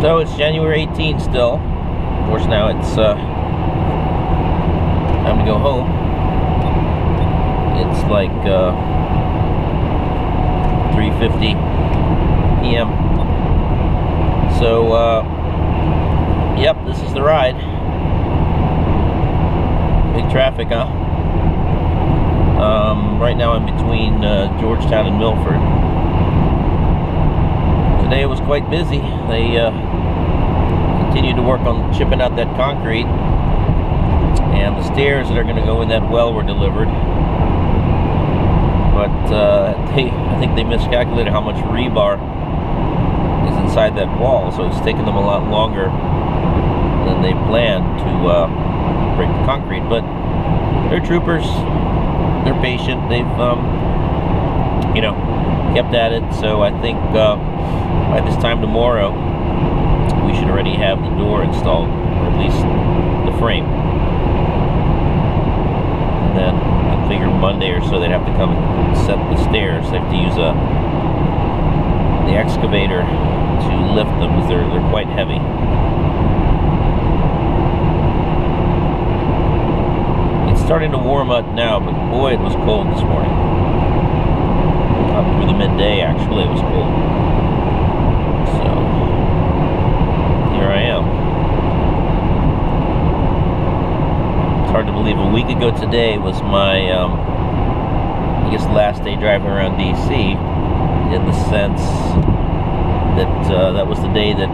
So it's January 18th still. Of course, now it's time to go home. It's like 3:50 p.m. So, yep, this is the ride. Big traffic, huh? Right now I'm between Georgetown and Milford. Today it was quite busy. They continued to work on chipping out that concrete, and the stairs that are going to go in that well were delivered. But I think they miscalculated how much rebar is inside that wall, so it's taken them a lot longer than they planned to break the concrete. But they're troopers. They're patient. They've, you know, kept at it. So I think by this time tomorrow, we should already have the door installed, or at least the frame. And then I figure Monday or so they'd have to come and set the stairs. They have to use the excavator to lift them because they're quite heavy. It's starting to warm up now, but boy, it was cold this morning. Up through the midday, actually, it was cold. So here I am. It's hard to believe a week ago today was my, I guess, last day driving around DC, in the sense that that was the day that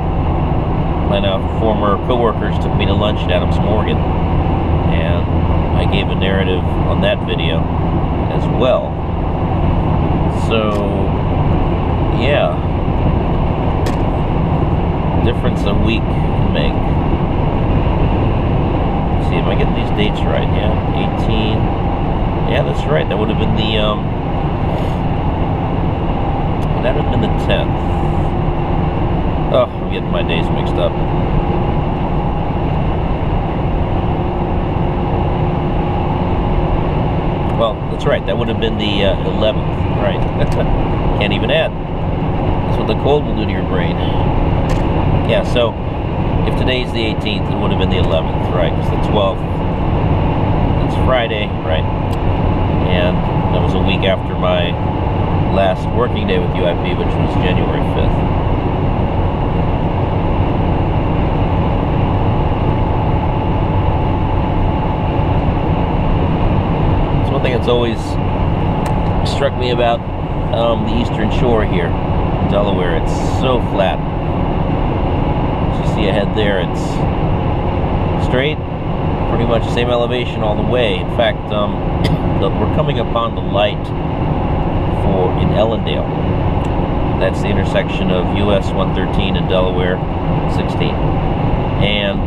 my now former co-workers took me to lunch at Adams Morgan, and I gave a narrative on that video as well. So, yeah, difference a week can make. Let's see, am I getting these dates right? Yeah, 18. Yeah, that's right. That would have been the that would have been the 10th. Oh, I'm getting my days mixed up. Well, that's right. That would have been the 11th. Right. Can't even add. That's what the cold will do to your brain. Yeah, so if today's the 18th, it would have been the 11th, right? Because the 12th, it's Friday, right? And that was a week after my last working day with UIP, which was January 5th. It's one thing that's always struck me about the eastern shore here in Delaware. It's so flat. As you see ahead there, it's straight, pretty much the same elevation all the way. In fact, we're coming upon the light in Ellendale. That's the intersection of US 113 and Delaware 16. And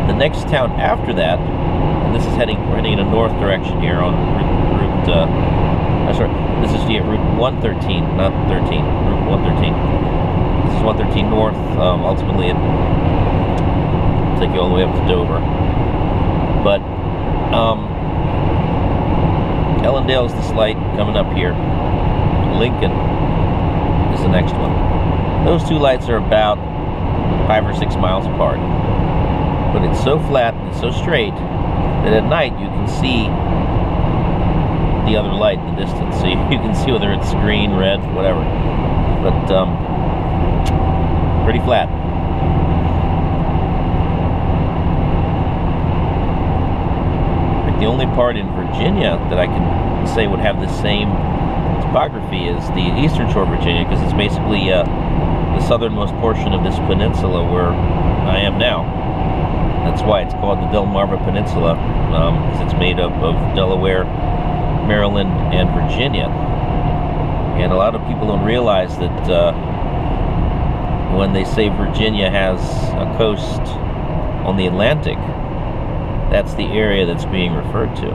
the next town after that, and this is we're heading in a north direction here on this is Route 113, not 13, Route 113. This is 113 north. Ultimately, it'll take you all the way up to Dover. But Ellendale's this light coming up here. Lincoln is the next one. Those two lights are about 5 or 6 miles apart. But it's so flat and it's so straight that at night you can see the other light in the distance. So you can see whether it's green, red, whatever. But pretty flat. The only part in Virginia that I can say would have the same topography is the eastern shore of Virginia, because it's basically the southernmost portion of this peninsula where I am now. That's why it's called the Delmarva Peninsula, because it's made up of Delaware, Maryland, and Virginia. And a lot of people don't realize that when they say Virginia has a coast on the Atlantic, that's the area that's being referred to.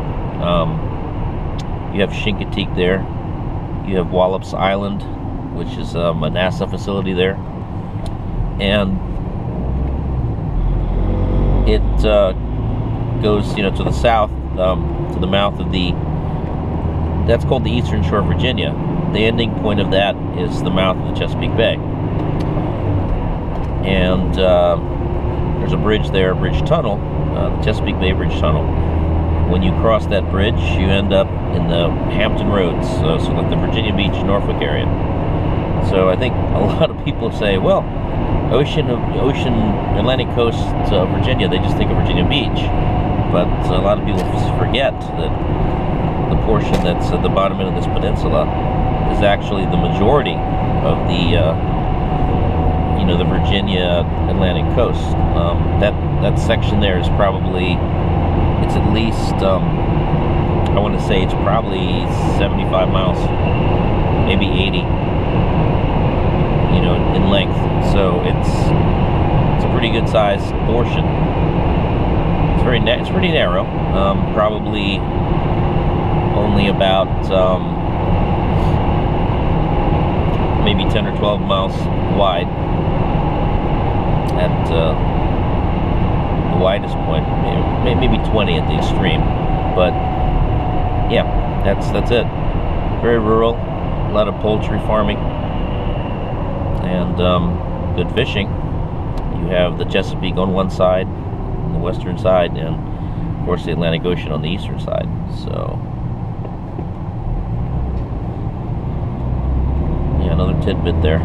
You have Chincoteague there. You have Wallops Island, which is a NASA facility there. And it goes, to the south, to the mouth of that's called the eastern shore of Virginia. The ending point of that is the mouth of the Chesapeake Bay. and there's a bridge there, a bridge tunnel, the Chesapeake Bay Bridge Tunnel. When you cross that bridge, you end up in the Hampton Roads, so like the Virginia Beach, Norfolk area. So I think a lot of people say, well, ocean, Atlantic coast, Virginia, they just think of Virginia Beach. But a lot of people forget that the portion that's at the bottom end of this peninsula is actually the majority of the, the Virginia Atlantic coast. That section there is probably, it's at least, I want to say it's probably 75 miles, maybe 80, in length. So it's a pretty good sized portion. It's pretty narrow. Probably only about maybe 10 or 12 miles wide at the widest point. Maybe 20 at the extreme. But yeah, that's it. Very rural. A lot of poultry farming and good fishing. You have the Chesapeake on one side, on the western side, and of course the Atlantic Ocean on the eastern side. So yeah, another tidbit there.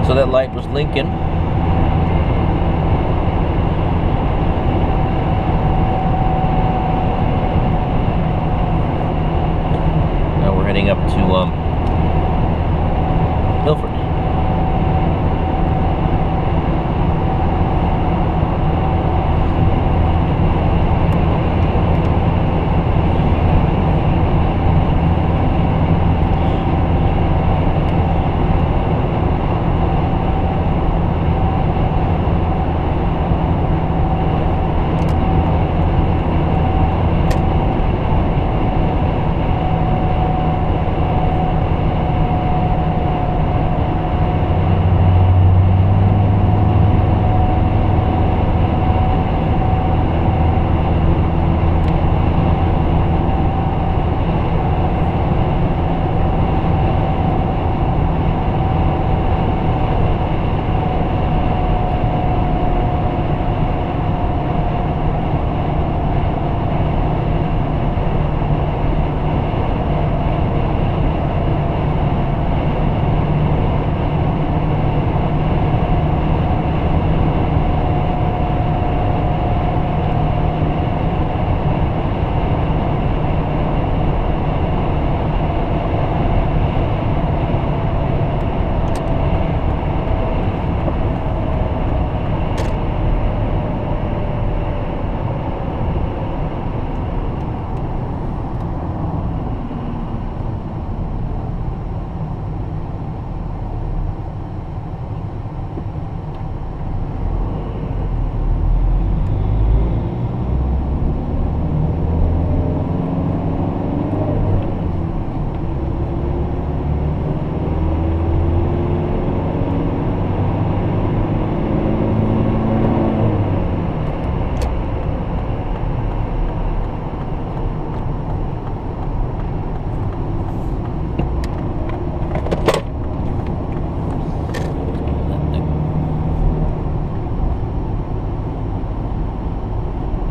So that light was Lincoln. Now we're heading up to Milford.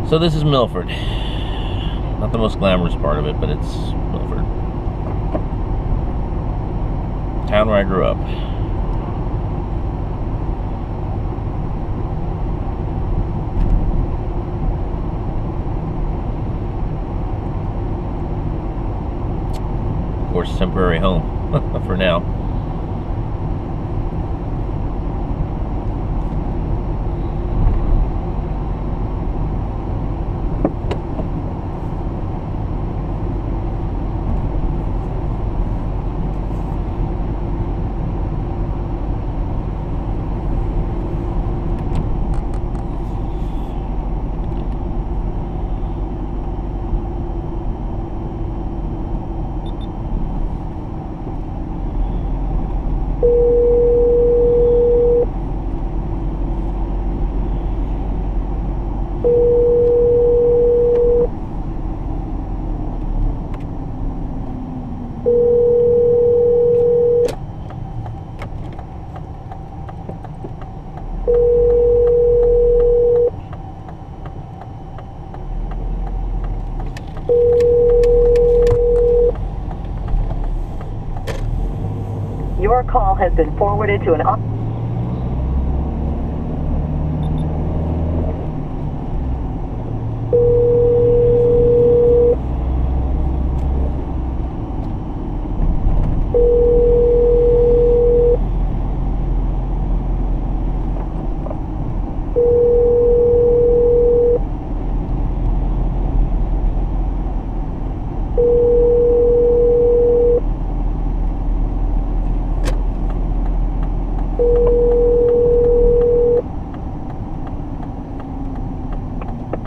So this is Milford. Not the most glamorous part of it, but it's Milford. Town where I grew up. Of course, temporary home for now. Your call has been forwarded to an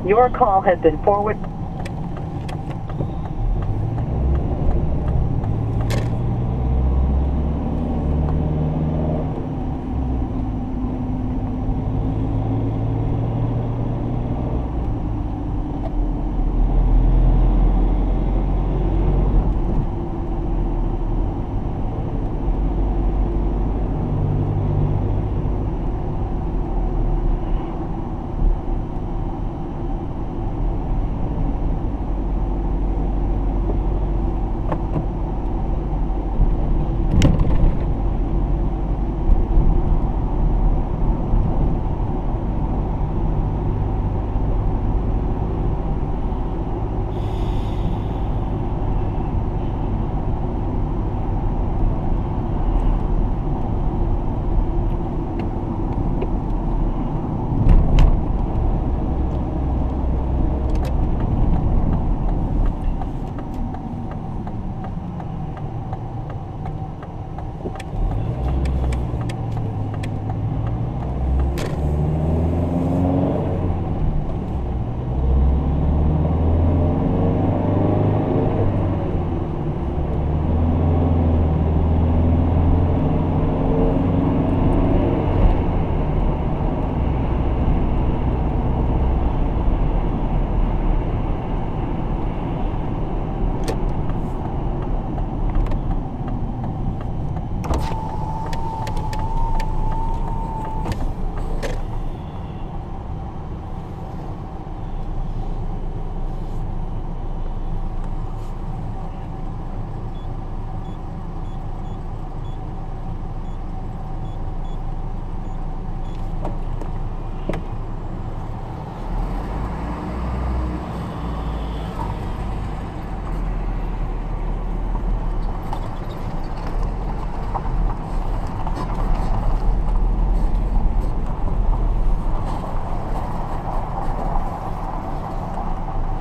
Your call has been forwarded.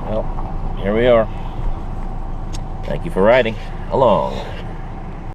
Well, here we are. Thank you for riding along.